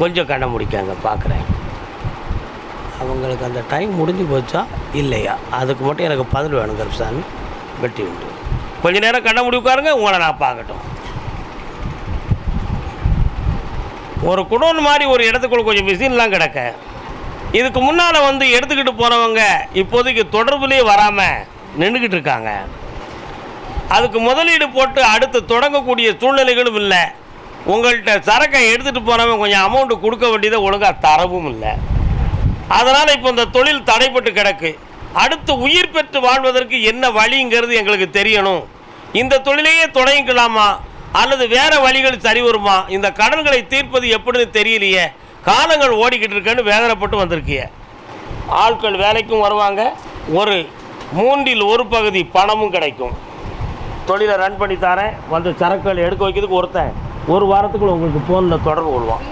கொஞ்சம் கண்ணை முடிக்காங்க பார்க்குறேன். அவங்களுக்கு அந்த டைம் முடிஞ்சு போச்சா இல்லையா, அதுக்கு மட்டும் எனக்கு பதில் வேணும் கருப்சாமி. வெட்டி உண்டு. கொஞ்சம் நேரம் கண்ணை முடி உட்காருங்க, உங்களை நான் பார்க்கட்டும். ஒரு குடோன் மாதிரி ஒரு இடத்துக்குள்ள கொஞ்சம் மிஷின்லாம் கிடக்க, இதுக்கு முன்னால் வந்து எடுத்துக்கிட்டு போனவங்க இப்போதைக்கு தொடர்புலேயே வராமல் நின்றுக்கிட்டு இருக்காங்க. அதுக்கு முதலீடு போட்டு அடுத்து தொடங்கக்கூடிய சூழ்நிலைகளும் இல்லை. உங்கள்கிட்ட சரக்கை எடுத்துகிட்டு போனவங்க கொஞ்சம் அமௌண்ட்டு கொடுக்க வேண்டியதை ஒழுங்காக தரவும் இல்லை. அதனால் இப்போ இந்த தொழில் தடைப்பட்டு கிடக்கு. அடுத்து உயிர் பெற்று வாழ்வதற்கு என்ன வழிங்கிறது எங்களுக்கு தெரியணும். இந்த தொழிலையே தொடங்கிக்கலாமா அல்லது வேறு வழிகள் சரி வருமா, இந்த கடன்களை தீர்ப்பது எப்படின்னு தெரியலையே, காலங்கள் ஓடிக்கிட்டு இருக்கேன்னு வேதனைப்பட்டு வந்திருக்கிய. ஆட்கள் வேலைக்கும் வருவாங்க, ஒரு 1/3 பகுதி பணமும் கிடைக்கும். தொழிலை ரன் பண்ணி தரேன், வந்து சரக்குகள் எடுக்க வைக்கிறதுக்கு ஒருத்தன் 1 வாரத்துக்குள்ள உங்களுக்கு ஃபோனில் தொடர்பு கொள்வான்.